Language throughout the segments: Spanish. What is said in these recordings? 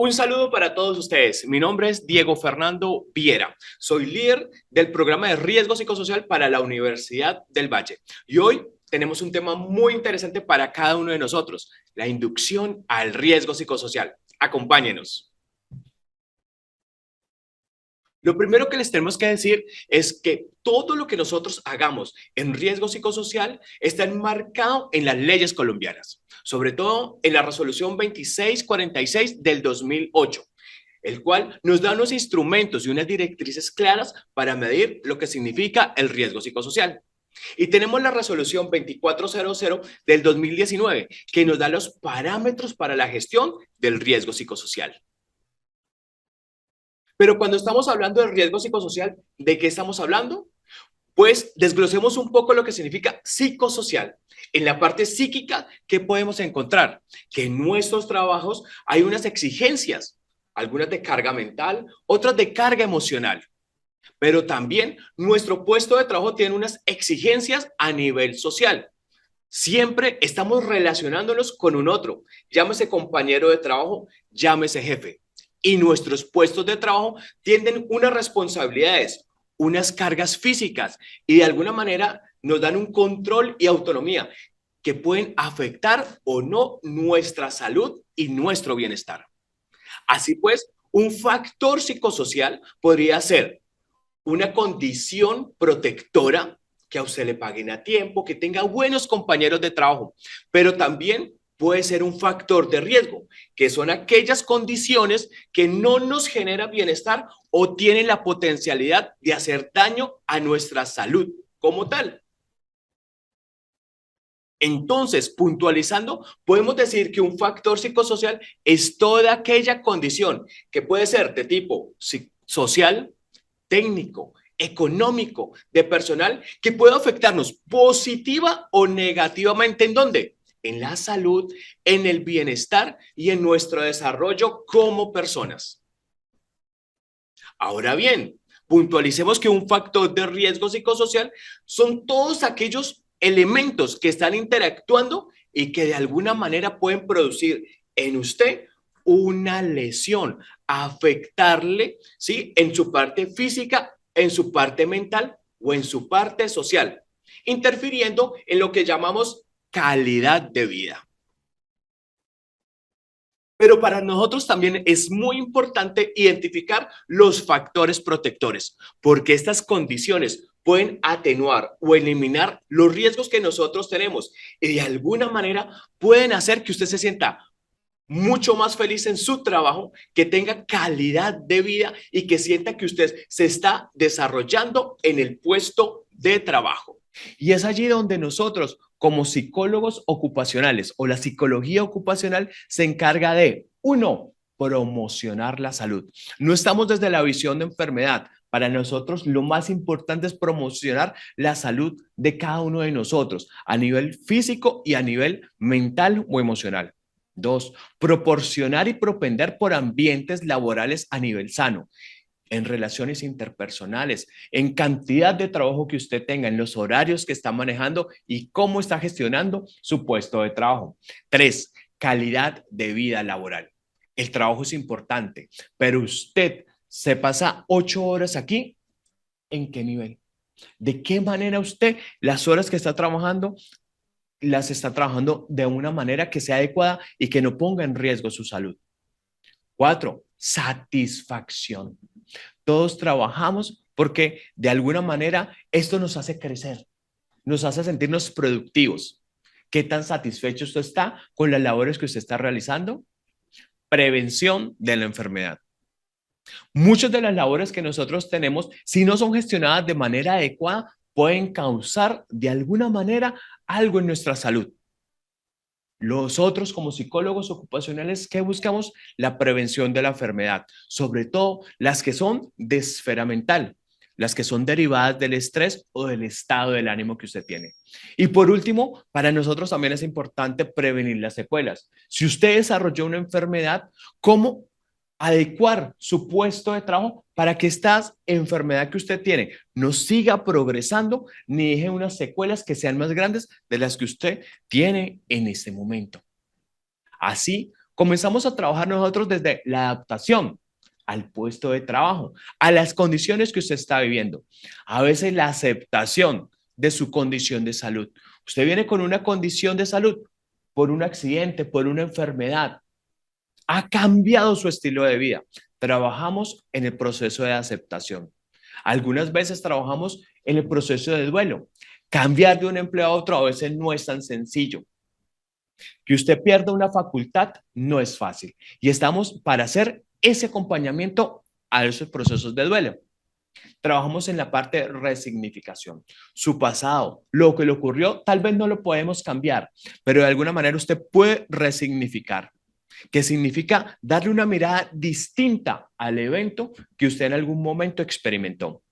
Un saludo para todos ustedes. Mi nombre es Diego Fernando Viera. Soy líder del programa de riesgo psicosocial para la Universidad del Valle. Y hoy tenemos un tema muy interesante para cada uno de nosotros, la inducción al riesgo psicosocial. Acompáñenos. Lo primero que les tenemos que decir es que todo lo que nosotros hagamos en riesgo psicosocial está enmarcado en las leyes colombianas, sobre todo en la resolución 2646 del 2008, el cual nos da unos instrumentos y unas directrices claras para medir lo que significa el riesgo psicosocial. Y tenemos la resolución 2400 del 2019, que nos da los parámetros para la gestión del riesgo psicosocial. Pero cuando estamos hablando del riesgo psicosocial, ¿de qué estamos hablando? Pues desglosemos un poco lo que significa psicosocial. En la parte psíquica, ¿qué podemos encontrar? Que en nuestros trabajos hay unas exigencias, algunas de carga mental, otras de carga emocional. Pero también nuestro puesto de trabajo tiene unas exigencias a nivel social. Siempre estamos relacionándonos con un otro, llámese compañero de trabajo, llámese jefe. Y nuestros puestos de trabajo tienen unas responsabilidades, unas cargas físicas y de alguna manera nos dan un control y autonomía que pueden afectar o no nuestra salud y nuestro bienestar. Así pues, un factor psicosocial podría ser una condición protectora, que a usted le paguen a tiempo, que tenga buenos compañeros de trabajo, pero también puede ser un factor de riesgo, que son aquellas condiciones que no nos generan bienestar o tienen la potencialidad de hacer daño a nuestra salud como tal. Entonces, puntualizando, podemos decir que un factor psicosocial es toda aquella condición que puede ser de tipo social, técnico, económico, de personal, que puede afectarnos positiva o negativamente. ¿En dónde? En la salud, en el bienestar y en nuestro desarrollo como personas. Ahora bien, puntualicemos que un factor de riesgo psicosocial son todos aquellos elementos que están interactuando y que de alguna manera pueden producir en usted una lesión, afectarle, ¿sí? En su parte física, en su parte mental o en su parte social, interfiriendo en lo que llamamos calidad de vida. Pero para nosotros también es muy importante identificar los factores protectores, porque estas condiciones pueden atenuar o eliminar los riesgos que nosotros tenemos y de alguna manera pueden hacer que usted se sienta mucho más feliz en su trabajo, que tenga calidad de vida y que sienta que usted se está desarrollando en el puesto de trabajo. Y es allí donde nosotros, como psicólogos ocupacionales o la psicología ocupacional, se encarga de, uno, promocionar la salud. No estamos desde la visión de enfermedad. Para nosotros lo más importante es promocionar la salud de cada uno de nosotros a nivel físico y a nivel mental o emocional. Dos, proporcionar y propender por ambientes laborales a nivel sano, en relaciones interpersonales, en cantidad de trabajo que usted tenga, en los horarios que está manejando y cómo está gestionando su puesto de trabajo. Tres, calidad de vida laboral. El trabajo es importante, pero usted se pasa 8 horas aquí, ¿en qué nivel? ¿De qué manera usted las horas que está trabajando las está trabajando de una manera que sea adecuada y que no ponga en riesgo su salud? Cuatro, satisfacción. Todos trabajamos porque de alguna manera esto nos hace crecer, nos hace sentirnos productivos. ¿Qué tan satisfecho usted está con las labores que usted está realizando? Prevención de la enfermedad. Muchas de las labores que nosotros tenemos, si no son gestionadas de manera adecuada, pueden causar de alguna manera algo en nuestra salud. Nosotros como psicólogos ocupacionales, ¿qué buscamos? La prevención de la enfermedad, sobre todo las que son de esfera mental, las que son derivadas del estrés o del estado del ánimo que usted tiene. Y por último, para nosotros también es importante prevenir las secuelas. Si usted desarrolló una enfermedad, ¿cómo adecuar su puesto de trabajo para que esta enfermedad que usted tiene no siga progresando ni deje unas secuelas que sean más grandes de las que usted tiene en este momento? Así Comenzamos a trabajar nosotros desde la adaptación al puesto de trabajo, a las condiciones que usted está viviendo. A veces la aceptación de su condición de salud. Usted viene con una condición de salud por un accidente, por una enfermedad. Ha cambiado su estilo de vida. Trabajamos en el proceso de aceptación. Algunas veces trabajamos en el proceso de duelo. Cambiar de un empleo a otro a veces no es tan sencillo. Que usted pierda una facultad no es fácil. Y estamos para hacer ese acompañamiento a esos procesos de duelo. Trabajamos en la parte de resignificación. Su pasado, lo que le ocurrió, tal vez no lo podemos cambiar, pero de alguna manera usted puede resignificar, que significa darle una mirada distinta al evento que usted en algún momento experimentó.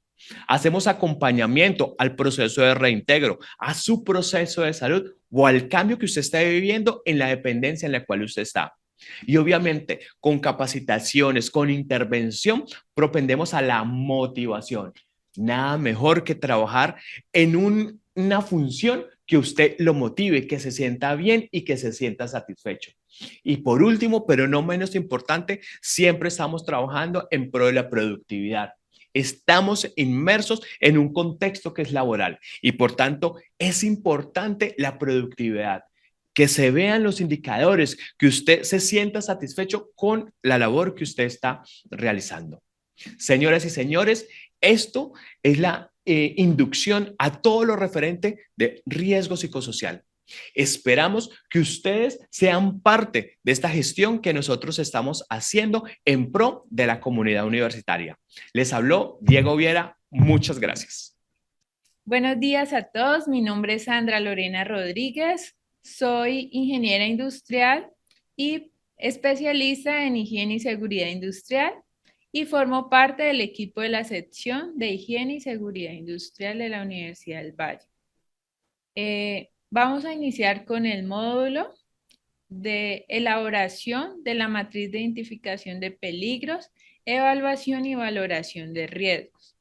Hacemos acompañamiento al proceso de reintegro, a su proceso de salud o al cambio que usted está viviendo en la dependencia en la cual usted está. Y obviamente con capacitaciones, con intervención, propendemos a la motivación. Nada mejor que trabajar en una función que usted lo motive, que se sienta bien y que se sienta satisfecho. Y por último, pero no menos importante, siempre estamos trabajando en pro de la productividad. Estamos inmersos en un contexto que es laboral y por tanto es importante la productividad, que se vean los indicadores, que usted se sienta satisfecho con la labor que usted está realizando. Señoras y señores, esto es la inducción a todo lo referente de riesgo psicosocial. Esperamos que ustedes sean parte de esta gestión que nosotros estamos haciendo en pro de la comunidad universitaria. Les habló Diego Viera. Muchas gracias. Buenos días a todos. Mi nombre es Sandra Lorena Rodríguez. Soy ingeniera industrial y especialista en higiene y seguridad industrial y formo parte del equipo de la sección de higiene y seguridad industrial de la Universidad del Valle. Vamos a iniciar con el módulo de elaboración de la matriz de identificación de peligros, evaluación y valoración de riesgos.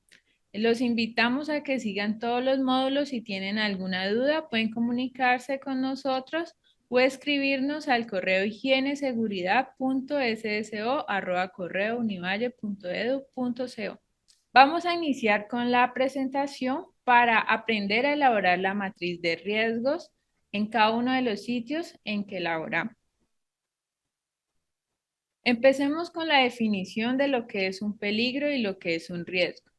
Los invitamos a que sigan todos los módulos. Si tienen alguna duda, pueden comunicarse con nosotros o escribirnos al correo higieneseguridad.sso@correounivalle.edu.co. Vamos a iniciar con la presentación para aprender a elaborar la matriz de riesgos en cada uno de los sitios en que elaboramos. Empecemos con la definición de lo que es un peligro y lo que es un riesgo.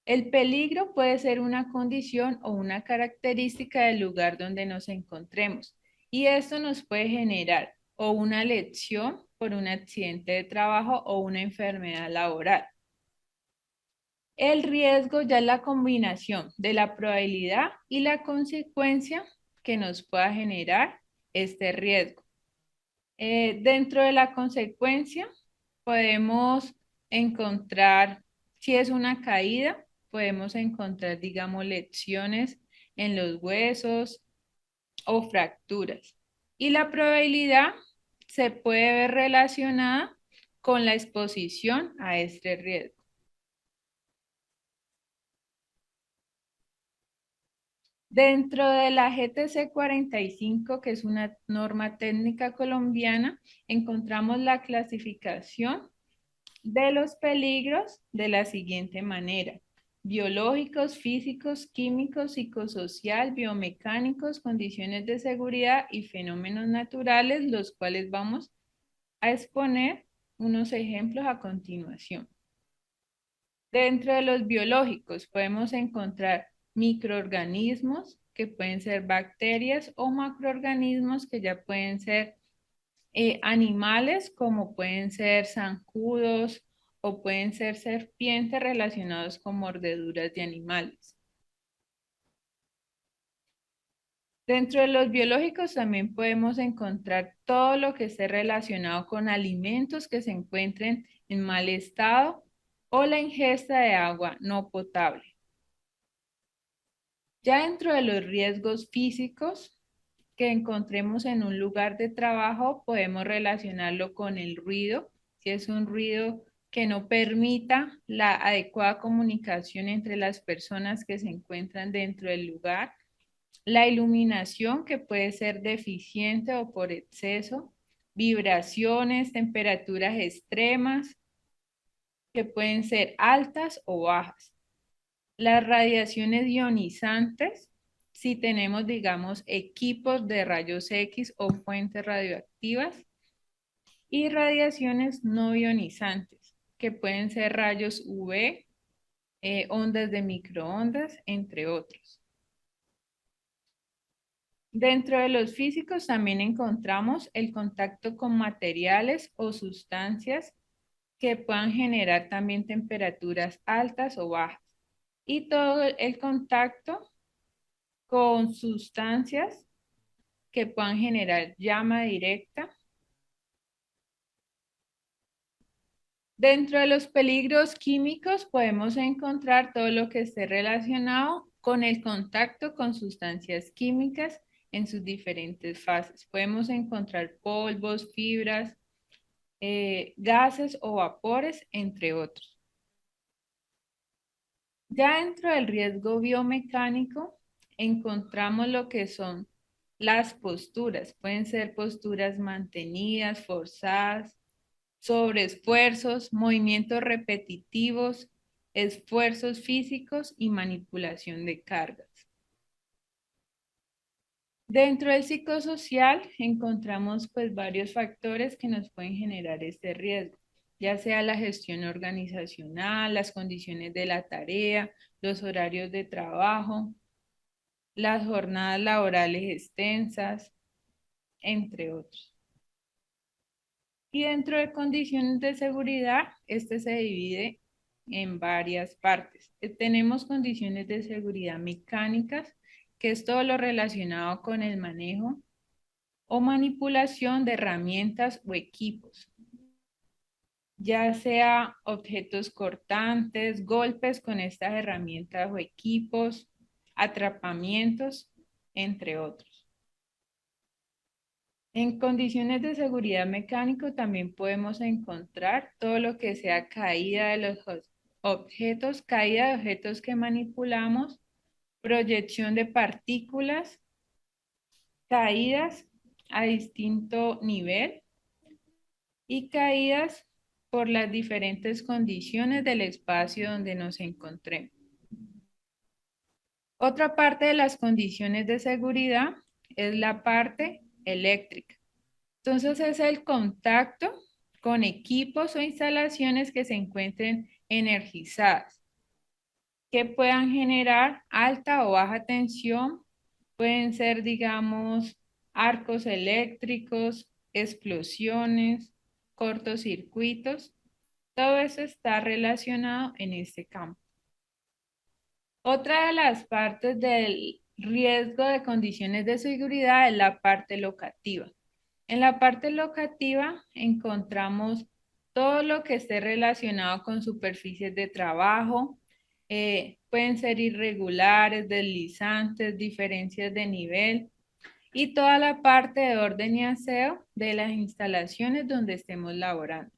El peligro puede ser una condición o una característica del lugar donde nos encontremos y esto nos puede generar o una lesión por un accidente de trabajo o una enfermedad laboral. El riesgo ya es la combinación de la probabilidad y la consecuencia que nos pueda generar este riesgo. Dentro de la consecuencia podemos encontrar, si es una caída, podemos encontrar, digamos, lesiones en los huesos o fracturas. Y la probabilidad se puede ver relacionada con la exposición a este riesgo. Dentro de la GTC 45, que es una norma técnica colombiana, encontramos la clasificación de los peligros de la siguiente manera: biológicos, físicos, químicos, psicosocial, biomecánicos, condiciones de seguridad y fenómenos naturales, los cuales vamos a exponer unos ejemplos a continuación. Dentro de los biológicos podemos encontrar microorganismos que pueden ser bacterias o macroorganismos que ya pueden ser animales como pueden ser zancudos o pueden ser serpientes relacionados con mordeduras de animales. Dentro de los biológicos también podemos encontrar todo lo que esté relacionado con alimentos que se encuentren en mal estado o la ingesta de agua no potable. Ya dentro de los riesgos físicos que encontremos en un lugar de trabajo, podemos relacionarlo con el ruido, si es un ruido que no permita la adecuada comunicación entre las personas que se encuentran dentro del lugar, la iluminación que puede ser deficiente o por exceso, vibraciones, temperaturas extremas, que pueden ser altas o bajas. Las radiaciones ionizantes, si tenemos, digamos, equipos de rayos X o fuentes radioactivas, y radiaciones no ionizantes, que pueden ser rayos UV, ondas de microondas, entre otros. Dentro de los físicos también encontramos el contacto con materiales o sustancias que puedan generar también temperaturas altas o bajas. Y todo el contacto con sustancias que puedan generar llama directa. Dentro de los peligros químicos podemos encontrar todo lo que esté relacionado con el contacto con sustancias químicas en sus diferentes fases. Podemos encontrar polvos, fibras, gases o vapores, entre otros. Ya dentro del riesgo biomecánico encontramos lo que son las posturas. Pueden ser posturas mantenidas, forzadas, sobreesfuerzos, movimientos repetitivos, esfuerzos físicos y manipulación de cargas. Dentro del psicosocial encontramos pues varios factores que nos pueden generar este riesgo, ya sea la gestión organizacional, las condiciones de la tarea, los horarios de trabajo, las jornadas laborales extensas, entre otros. Y dentro de condiciones de seguridad, este se divide en varias partes. Tenemos condiciones de seguridad mecánicas, que es todo lo relacionado con el manejo o manipulación de herramientas o equipos, ya sea objetos cortantes, golpes con estas herramientas o equipos, atrapamientos, entre otros. En condiciones de seguridad mecánico también podemos encontrar todo lo que sea caída de los objetos, caída de objetos que manipulamos, proyección de partículas, caídas a distinto nivel y caídas por las diferentes condiciones del espacio donde nos encontremos. Otra parte de las condiciones de seguridad es la parte eléctrica. Entonces es el contacto con equipos o instalaciones que se encuentren energizadas, que puedan generar alta o baja tensión. Pueden ser, digamos, arcos eléctricos, explosiones, cortocircuitos. Todo eso está relacionado en este campo. Otra de las partes del riesgo de condiciones de seguridad es la parte locativa. En la parte locativa encontramos todo lo que esté relacionado con superficies de trabajo. Pueden ser irregulares, deslizantes, diferencias de nivel y toda la parte de orden y aseo de las instalaciones donde estemos laborando.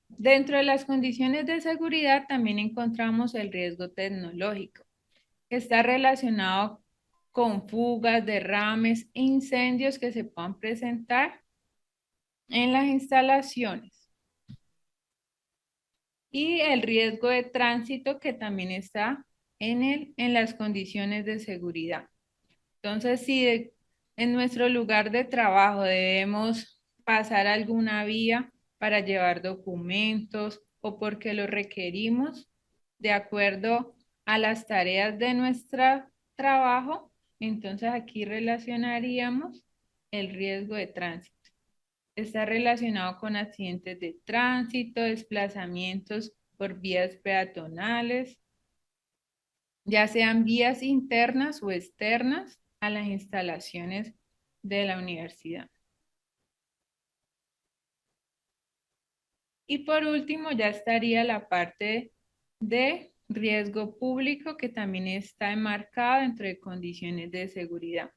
Dentro de las condiciones de seguridad también encontramos el riesgo tecnológico, que está relacionado con fugas, derrames, incendios que se puedan presentar en las instalaciones. Y el riesgo de tránsito que también está en las condiciones de seguridad. Entonces, si en nuestro lugar de trabajo debemos pasar alguna vía para llevar documentos o porque lo requerimos de acuerdo a las tareas de nuestro trabajo, entonces aquí relacionaríamos el riesgo de tránsito. Está relacionado con accidentes de tránsito, desplazamientos por vías peatonales, ya sean vías internas o externas a las instalaciones de la universidad. Y por último, ya estaría la parte de riesgo público, que también está enmarcada dentro de condiciones de seguridad,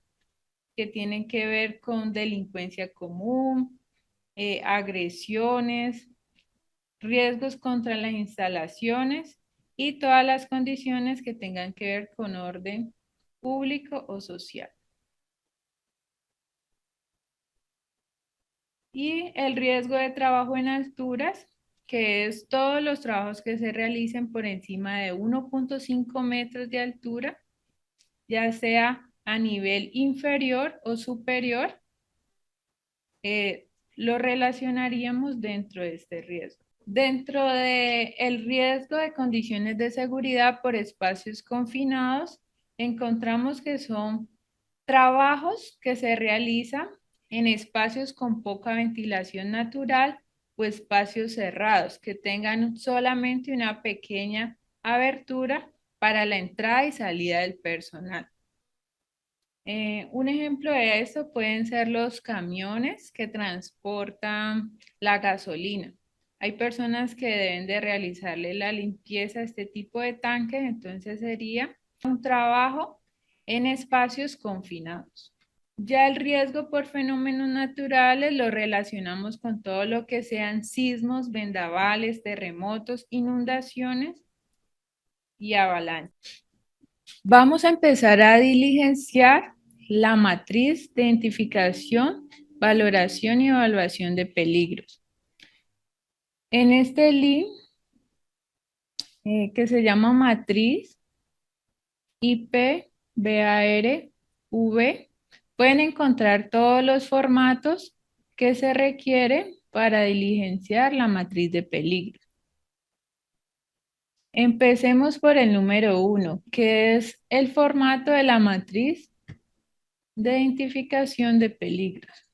que tienen que ver con delincuencia común, agresiones, riesgos contra las instalaciones y todas las condiciones que tengan que ver con orden público o social. Y el riesgo de trabajo en alturas, que es todos los trabajos que se realicen por encima de 1,5 metros de altura, ya sea a nivel inferior o superior, lo relacionaríamos dentro de este riesgo. Dentro de el riesgo de condiciones de seguridad por espacios confinados, encontramos que son trabajos que se realizan en espacios con poca ventilación natural o espacios cerrados que tengan solamente una pequeña abertura para la entrada y salida del personal. Un ejemplo de eso pueden ser los camiones que transportan la gasolina. Hay personas que deben de realizarle la limpieza a este tipo de tanques, entonces sería un trabajo en espacios confinados. Ya el riesgo por fenómenos naturales lo relacionamos con todo lo que sean sismos, vendavales, terremotos, inundaciones y avalanchas. Vamos a empezar a diligenciar la matriz de identificación, valoración y evaluación de peligros. En este link que se llama matriz IPBAR-V, pueden encontrar todos los formatos que se requieren para diligenciar la matriz de peligros. Empecemos por el número 1, que es el formato de la matriz de identificación de peligros.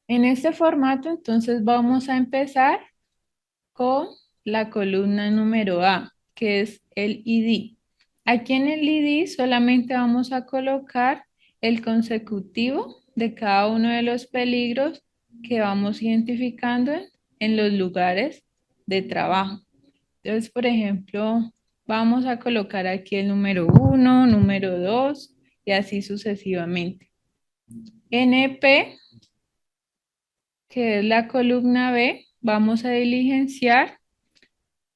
En este formato, entonces vamos a empezar con la columna número A, que es el ID. Aquí en el ID solamente vamos a colocar el consecutivo de cada uno de los peligros que vamos identificando en los lugares de trabajo. Entonces, por ejemplo, vamos a colocar aquí el número 1, número 2 y así sucesivamente. NP, que es la columna B, vamos a diligenciar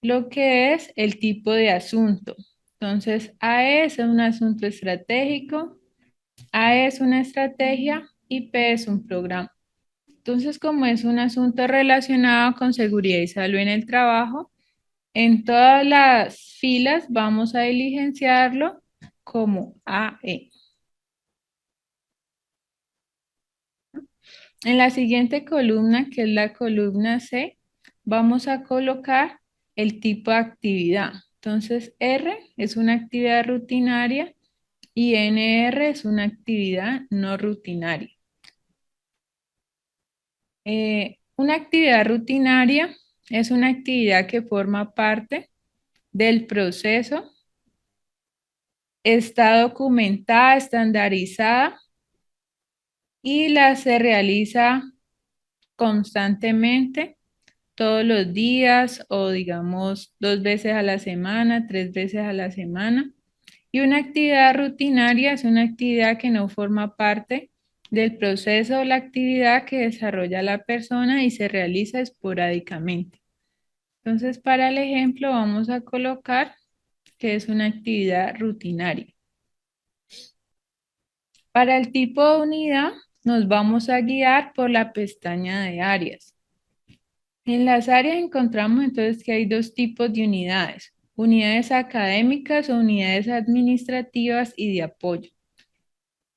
lo que es el tipo de asunto. Entonces, AE es un asunto estratégico, AE es una estrategia y P es un programa. Entonces, como es un asunto relacionado con seguridad y salud en el trabajo, en todas las filas vamos a diligenciarlo como AE. En la siguiente columna, que es la columna C, vamos a colocar el tipo de actividad. Entonces, R es una actividad rutinaria y NR es una actividad no rutinaria. Una actividad rutinaria es una actividad que forma parte del proceso, está documentada, estandarizada y se realiza constantemente todos los días o digamos 2 veces a la semana, 3 veces a la semana. Y una actividad rutinaria es una actividad que no forma parte del proceso o la actividad que desarrolla la persona y se realiza esporádicamente. Entonces, para el ejemplo, vamos a colocar que es una actividad rutinaria. Para el tipo de unidad, nos vamos a guiar por la pestaña de áreas. En las áreas encontramos entonces que hay dos tipos de unidades, unidades académicas o unidades administrativas y de apoyo.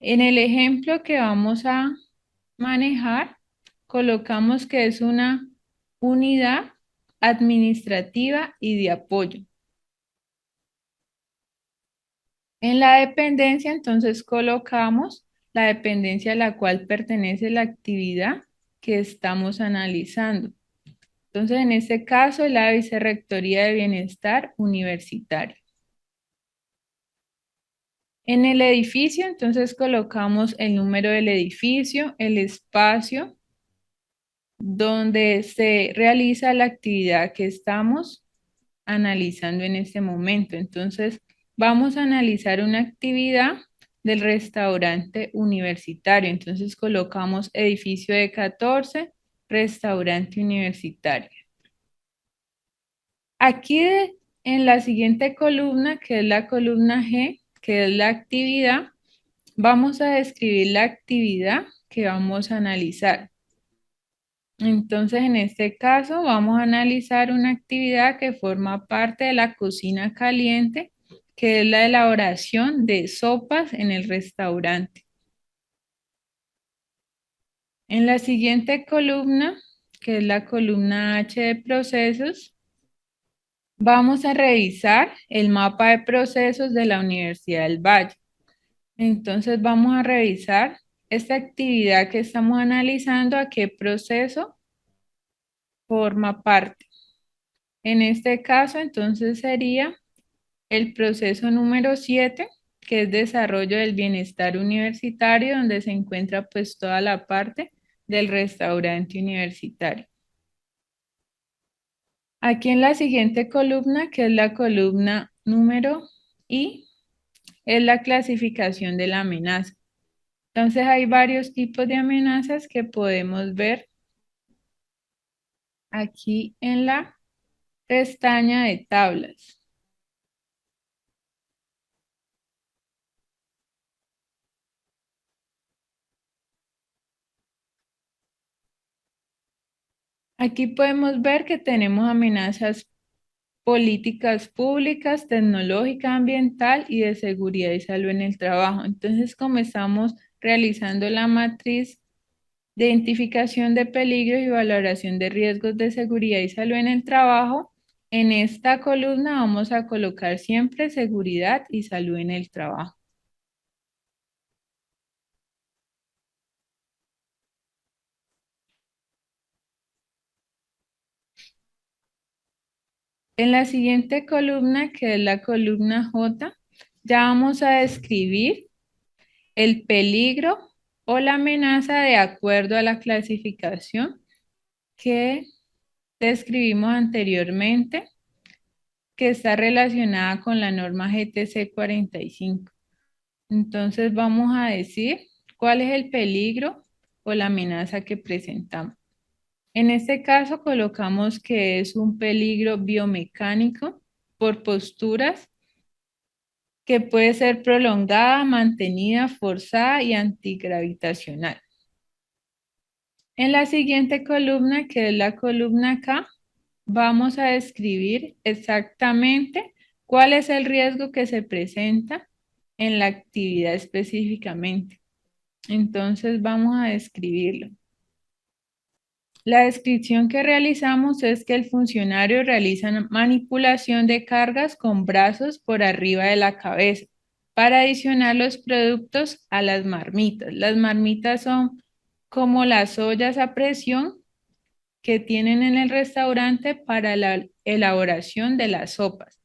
En el ejemplo que vamos a manejar, colocamos que es una unidad administrativa y de apoyo. En la dependencia, entonces colocamos la dependencia a la cual pertenece la actividad que estamos analizando. Entonces, en este caso, es la Vicerrectoría de Bienestar Universitario. En el edificio, entonces colocamos el número del edificio, el espacio donde se realiza la actividad que estamos analizando en este momento. Entonces, vamos a analizar una actividad del restaurante universitario. Entonces, colocamos edificio de 14, restaurante universitario. Aquí en la siguiente columna, que es la columna G, que es la actividad, vamos a describir la actividad que vamos a analizar. Entonces, en este caso, vamos a analizar una actividad que forma parte de la cocina caliente, que es la elaboración de sopas en el restaurante. En la siguiente columna, que es la columna H de procesos, vamos a revisar el mapa de procesos de la Universidad del Valle. Entonces, vamos a revisar esta actividad que estamos analizando, a qué proceso forma parte. En este caso, entonces sería el proceso número 7, que es desarrollo del bienestar universitario, donde se encuentra pues toda la parte del restaurante universitario. Aquí en la siguiente columna, que es la columna número I, es la clasificación de la amenaza. Entonces hay varios tipos de amenazas que podemos ver aquí en la pestaña de tablas. Aquí podemos ver que tenemos amenazas políticas públicas, tecnológica, ambiental y de seguridad y salud en el trabajo. Entonces, como estamos realizando la matriz de identificación de peligros y valoración de riesgos de seguridad y salud en el trabajo, en esta columna vamos a colocar siempre seguridad y salud en el trabajo. En la siguiente columna, que es la columna J, ya vamos a describir el peligro o la amenaza de acuerdo a la clasificación que describimos anteriormente, que está relacionada con la norma GTC 45. Entonces vamos a decir cuál es el peligro o la amenaza que presentamos. En este caso colocamos que es un peligro biomecánico por posturas que puede ser prolongada, mantenida, forzada y antigravitacional. En la siguiente columna, que es la columna K, vamos a describir exactamente cuál es el riesgo que se presenta en la actividad específicamente. Entonces vamos a describirlo. La descripción que realizamos es que el funcionario realiza manipulación de cargas con brazos por arriba de la cabeza para adicionar los productos a las marmitas. Las marmitas son como las ollas a presión que tienen en el restaurante para la elaboración de las sopas.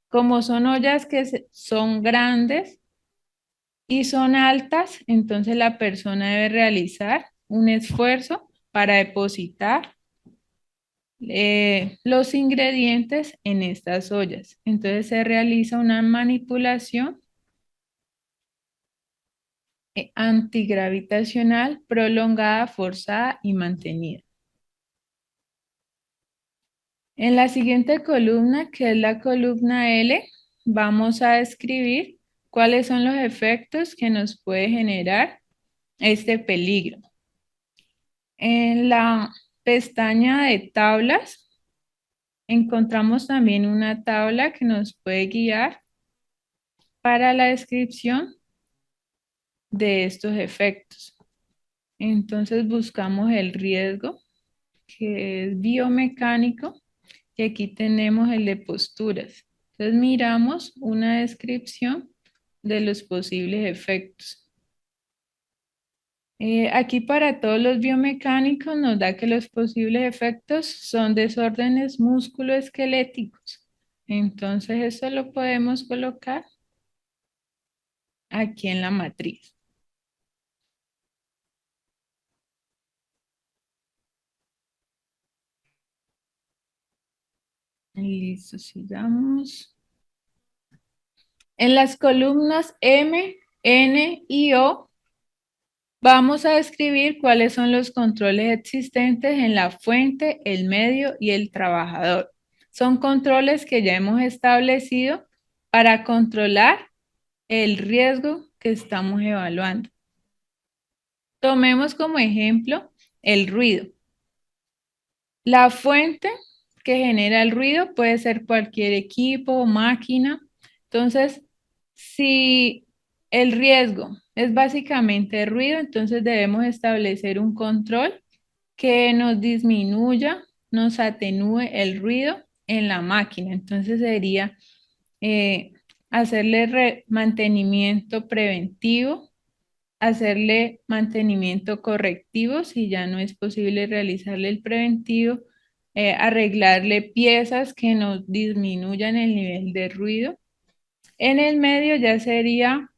Como son ollas que son grandes y son altas, entonces la persona debe realizar un esfuerzo para depositar los ingredientes en estas ollas. Entonces se realiza una manipulación antigravitacional prolongada, forzada y mantenida. En la siguiente columna, que es la columna L, vamos a describir cuáles son los efectos que nos puede generar este peligro. En la pestaña de tablas, encontramos también una tabla que nos puede guiar para la descripción de estos efectos. Entonces buscamos el riesgo, que es biomecánico, y aquí tenemos el de posturas. Entonces miramos una descripción de los posibles efectos. Aquí para todos los biomecánicos nos da que los posibles efectos son desórdenes musculoesqueléticos. Entonces eso lo podemos colocar aquí en la matriz. Listo, sigamos. En las columnas M, N y O vamos a describir cuáles son los controles existentes en la fuente, el medio y el trabajador. Son controles que ya hemos establecido para controlar el riesgo que estamos evaluando. Tomemos como ejemplo el ruido. La fuente que genera el ruido puede ser cualquier equipo o máquina. Entonces, si el riesgo es básicamente ruido, entonces debemos establecer un control que nos disminuya, nos atenúe el ruido en la máquina. Entonces sería eh, hacerle mantenimiento preventivo, hacerle mantenimiento correctivo si ya no es posible realizarle el preventivo, arreglarle piezas que nos disminuyan el nivel de ruido. En el medio ya sería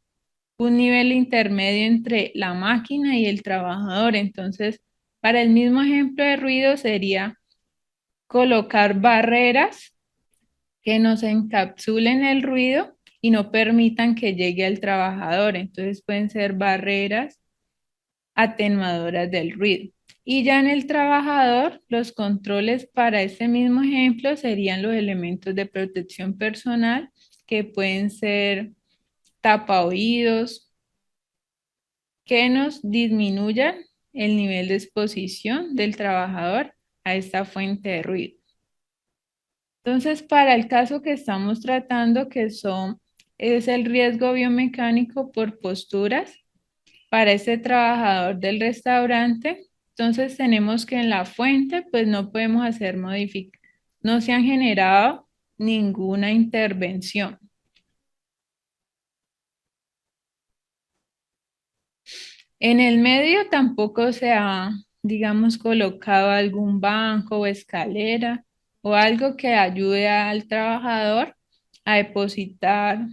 un nivel intermedio entre la máquina y el trabajador. Entonces, para el mismo ejemplo de ruido sería colocar barreras que nos encapsulen el ruido y no permitan que llegue al trabajador. Entonces pueden ser barreras atenuadoras del ruido. Y ya en el trabajador, los controles para este mismo ejemplo serían los elementos de protección personal, que pueden ser tapa oídos, que nos disminuyan el nivel de exposición del trabajador a esta fuente de ruido. Entonces, para el caso que estamos tratando, es el riesgo biomecánico por posturas, para ese trabajador del restaurante, entonces tenemos que en la fuente, pues no podemos hacer modificaciones, no se han generado ninguna intervención. En el medio tampoco se ha, digamos, colocado algún banco o escalera o algo que ayude al trabajador a depositar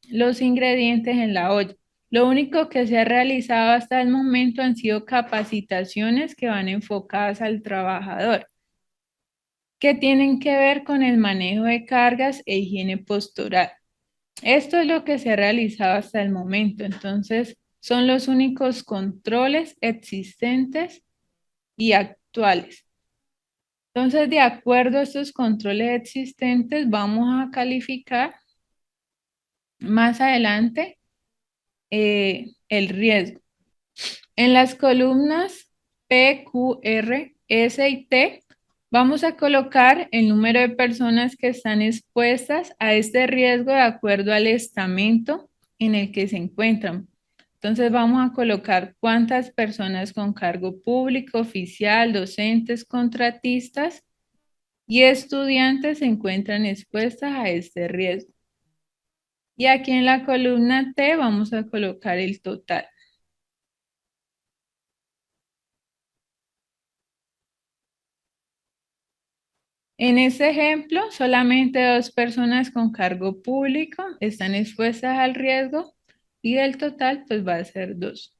los ingredientes en la olla. Lo único que se ha realizado hasta el momento han sido capacitaciones que van enfocadas al trabajador, que tienen que ver con el manejo de cargas e higiene postural. Esto es lo que se ha realizado hasta el momento. Entonces, son los únicos controles existentes y actuales. Entonces, de acuerdo a estos controles existentes, vamos a calificar más adelante el riesgo. En las columnas P, Q, R, S y T, vamos a colocar el número de personas que están expuestas a este riesgo de acuerdo al estamento en el que se encuentran. Entonces vamos a colocar cuántas personas con cargo público, oficial, docentes, contratistas y estudiantes se encuentran expuestas a este riesgo. Y aquí en la columna T vamos a colocar el total. En este ejemplo, solamente 2 personas con cargo público están expuestas al riesgo y el total pues va a ser 2.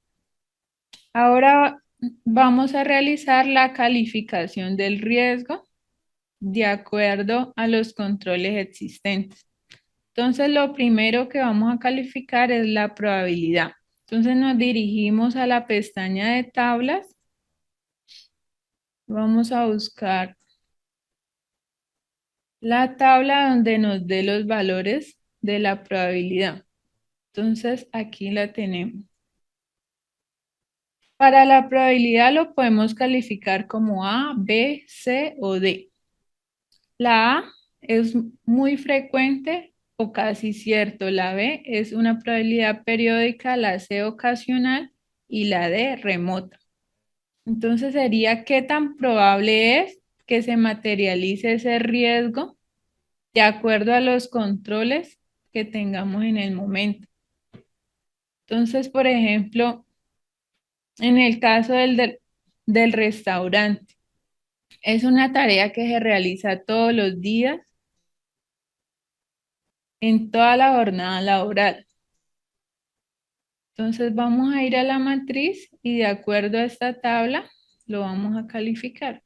Ahora vamos a realizar la calificación del riesgo de acuerdo a los controles existentes. Entonces, lo primero que vamos a calificar es la probabilidad. Entonces, nos dirigimos a la pestaña de tablas. Vamos a buscar la tabla donde nos dé los valores de la probabilidad. Entonces, aquí la tenemos. Para la probabilidad lo podemos calificar como A, B, C o D. La A es muy frecuente o casi cierto. La B es una probabilidad periódica, la C ocasional y la D remota. Entonces sería qué tan probable es que se materialice ese riesgo de acuerdo a los controles que tengamos en el momento. Entonces, por ejemplo, en el caso del restaurante, es una tarea que se realiza todos los días en toda la jornada laboral. Entonces vamos a ir a la matriz y de acuerdo a esta tabla lo vamos a calificar.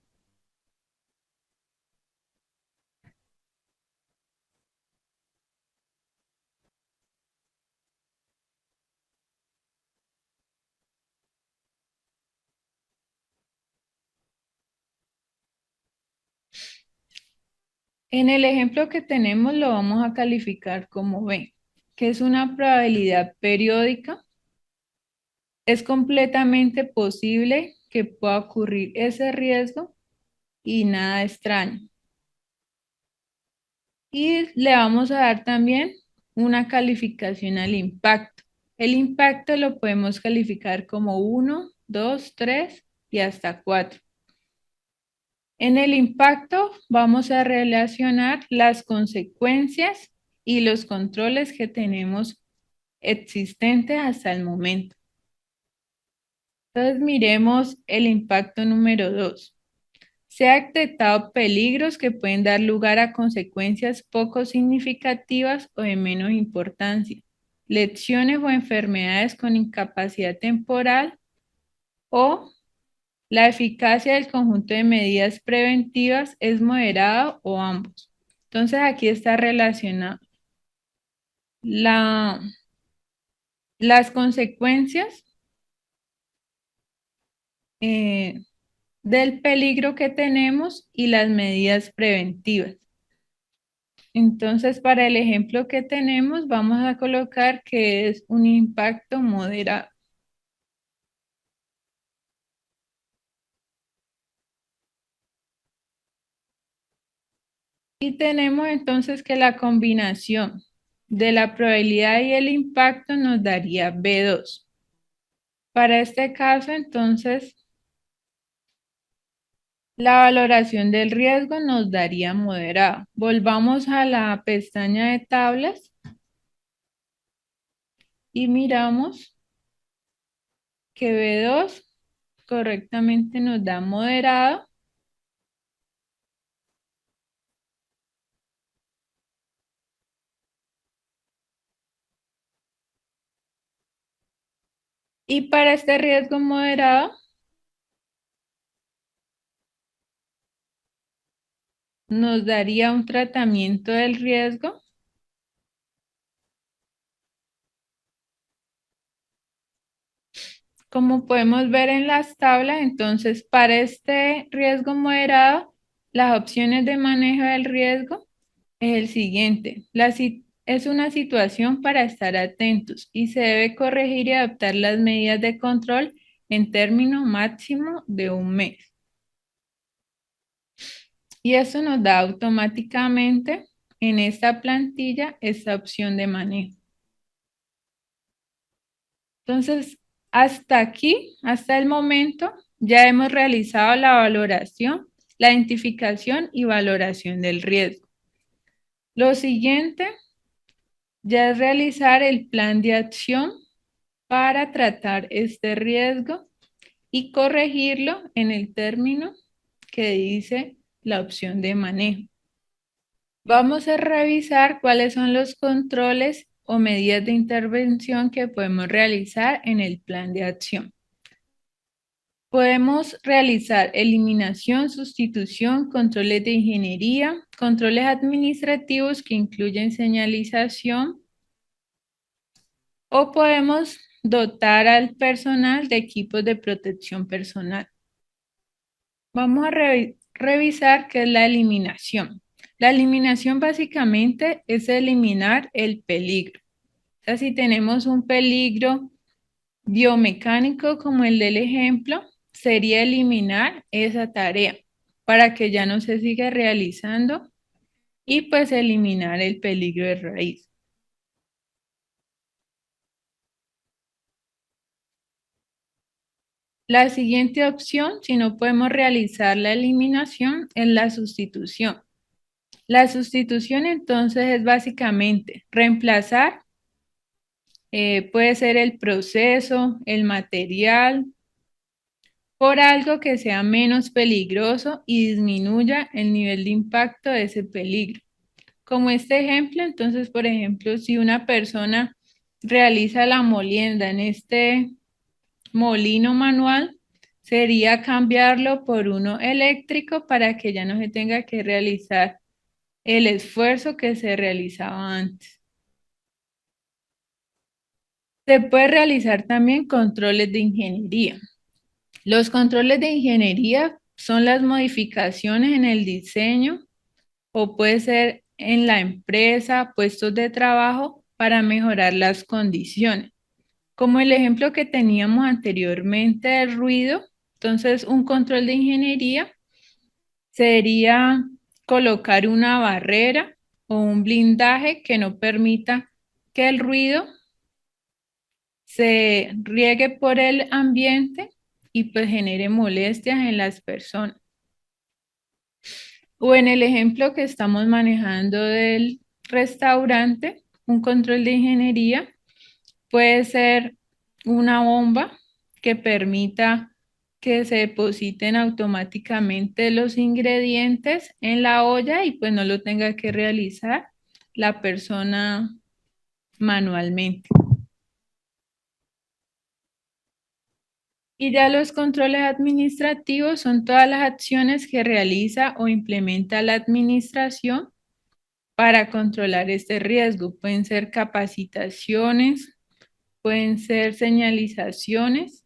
En el ejemplo que tenemos lo vamos a calificar como B, que es una probabilidad periódica. Es completamente posible que pueda ocurrir ese riesgo y nada extraño. Y le vamos a dar también una calificación al impacto. El impacto lo podemos calificar como 1, 2, 3 y hasta 4. En el impacto vamos a relacionar las consecuencias y los controles que tenemos existentes hasta el momento. Entonces miremos el impacto número 2. Se ha detectado peligros que pueden dar lugar a consecuencias poco significativas o de menos importancia, lesiones o enfermedades con incapacidad temporal o la eficacia del conjunto de medidas preventivas es moderada o ambos. Entonces aquí está relacionado la, las consecuencias eh, del peligro que tenemos y las medidas preventivas. Entonces, para el ejemplo que tenemos, vamos a colocar que es un impacto moderado. Y tenemos entonces que la combinación de la probabilidad y el impacto nos daría B2. Para este caso, entonces, la valoración del riesgo nos daría moderado. Volvamos a la pestaña de tablas y miramos que B2 correctamente nos da moderado. Y para este riesgo moderado nos daría un tratamiento del riesgo. Como podemos ver en las tablas, entonces para este riesgo moderado, las opciones de manejo del riesgo es el siguiente. Es una situación para estar atentos y se debe corregir y adaptar las medidas de control en término máximo de un mes. Y eso nos da automáticamente en esta plantilla esta opción de manejo. Entonces, hasta aquí, hasta el momento, ya hemos realizado la valoración, la identificación y valoración del riesgo. Lo siguiente ya es realizar el plan de acción para tratar este riesgo y corregirlo en el término que dice la opción de manejo. Vamos a revisar cuáles son los controles o medidas de intervención que podemos realizar en el plan de acción. Podemos realizar eliminación, sustitución, controles de ingeniería, controles administrativos que incluyen señalización o podemos dotar al personal de equipos de protección personal. Vamos a revisar qué es la eliminación. La eliminación básicamente es eliminar el peligro. O sea, si tenemos un peligro biomecánico como el del ejemplo, sería eliminar esa tarea para que ya no se siga realizando y pues eliminar el peligro de raíz. La siguiente opción, si no podemos realizar la eliminación, es la sustitución. La sustitución entonces es básicamente reemplazar, puede ser el proceso, el material, por algo que sea menos peligroso y disminuya el nivel de impacto de ese peligro. Como este ejemplo, entonces, por ejemplo, si una persona realiza la molienda en este molino manual, sería cambiarlo por uno eléctrico para que ya no se tenga que realizar el esfuerzo que se realizaba antes. Se puede realizar también controles de ingeniería. Los controles de ingeniería son las modificaciones en el diseño o puede ser en la empresa, puestos de trabajo para mejorar las condiciones. Como el ejemplo que teníamos anteriormente del ruido, entonces un control de ingeniería sería colocar una barrera o un blindaje que no permita que el ruido se riegue por el ambiente y pues genere molestias en las personas. O en el ejemplo que estamos manejando del restaurante, un control de ingeniería puede ser una bomba que permita que se depositen automáticamente los ingredientes en la olla y pues no lo tenga que realizar la persona manualmente. Y ya los controles administrativos son todas las acciones que realiza o implementa la administración para controlar este riesgo. Pueden ser capacitaciones, pueden ser señalizaciones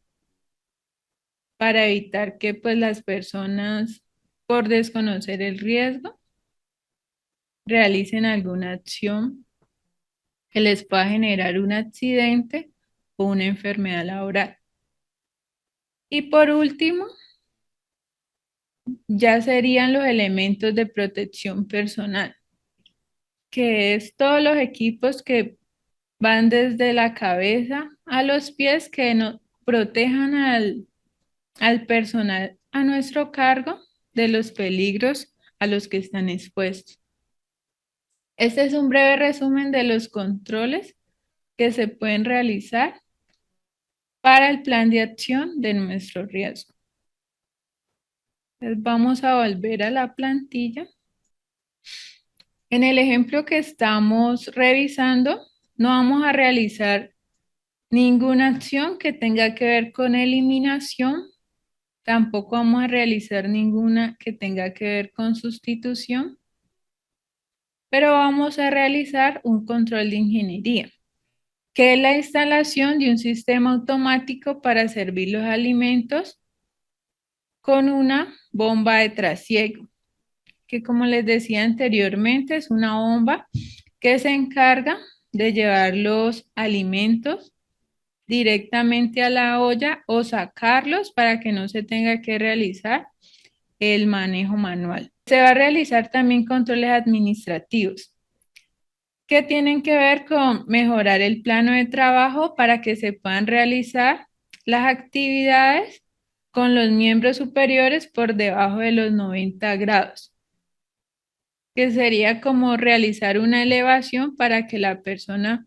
para evitar que pues las personas por desconocer el riesgo realicen alguna acción que les pueda generar un accidente o una enfermedad laboral. Y por último, ya serían los elementos de protección personal, que es todos los equipos que van desde la cabeza a los pies que no protejan al personal a nuestro cargo de los peligros a los que están expuestos. Este es un breve resumen de los controles que se pueden realizar para el plan de acción de nuestro riesgo. Entonces vamos a volver a la plantilla. En el ejemplo que estamos revisando, no vamos a realizar ninguna acción que tenga que ver con eliminación. Tampoco vamos a realizar ninguna que tenga que ver con sustitución, pero vamos a realizar un control de ingeniería, que es la instalación de un sistema automático para servir los alimentos con una bomba de trasiego, que como les decía anteriormente, es una bomba que se encarga de llevar los alimentos directamente a la olla o sacarlos para que no se tenga que realizar el manejo manual. Se va a realizar también controles administrativos que tienen que ver con mejorar el plano de trabajo para que se puedan realizar las actividades con los miembros superiores por debajo de los 90 grados, que sería como realizar una elevación para que la persona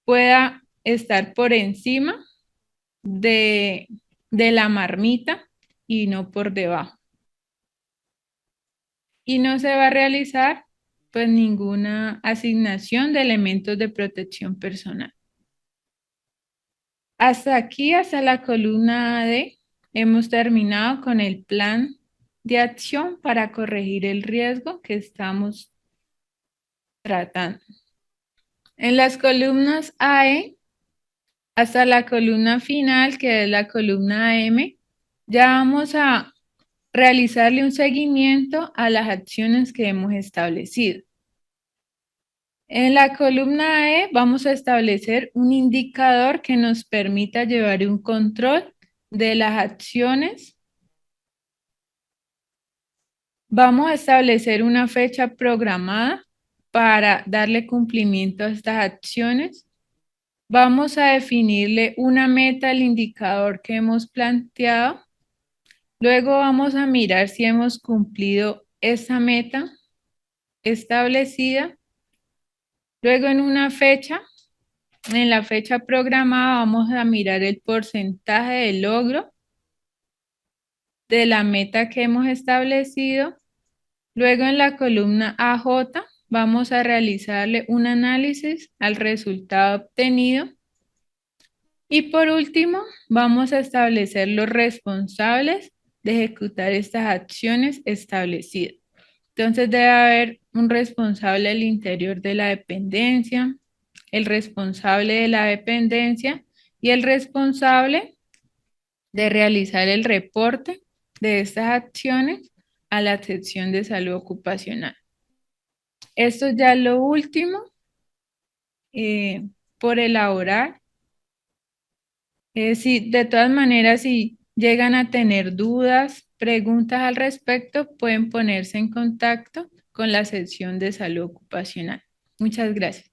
pueda estar por encima de, de la marmita y no por debajo. Y no se va a realizar pues ninguna asignación de elementos de protección personal. Hasta aquí, hasta la columna AD, hemos terminado con el plan de acción para corregir el riesgo que estamos tratando. En las columnas AE hasta la columna final, que es la columna AM, ya vamos a realizarle un seguimiento a las acciones que hemos establecido. En la columna E vamos a establecer un indicador que nos permita llevar un control de las acciones. Vamos a establecer una fecha programada para darle cumplimiento a estas acciones. Vamos a definirle una meta al indicador que hemos planteado. Luego vamos a mirar si hemos cumplido esa meta establecida. Luego en la fecha programada vamos a mirar el porcentaje de logro de la meta que hemos establecido. Luego en la columna AJ vamos a realizarle un análisis al resultado obtenido. Y por último, vamos a establecer los responsables de ejecutar estas acciones establecidas. Entonces debe haber un responsable al interior de la dependencia, el responsable de la dependencia y el responsable de realizar el reporte de estas acciones a la sección de salud ocupacional. Esto ya es lo último por elaborar. Sí, de todas maneras, si llegan a tener dudas, preguntas al respecto, pueden ponerse en contacto con la sección de salud ocupacional. Muchas gracias.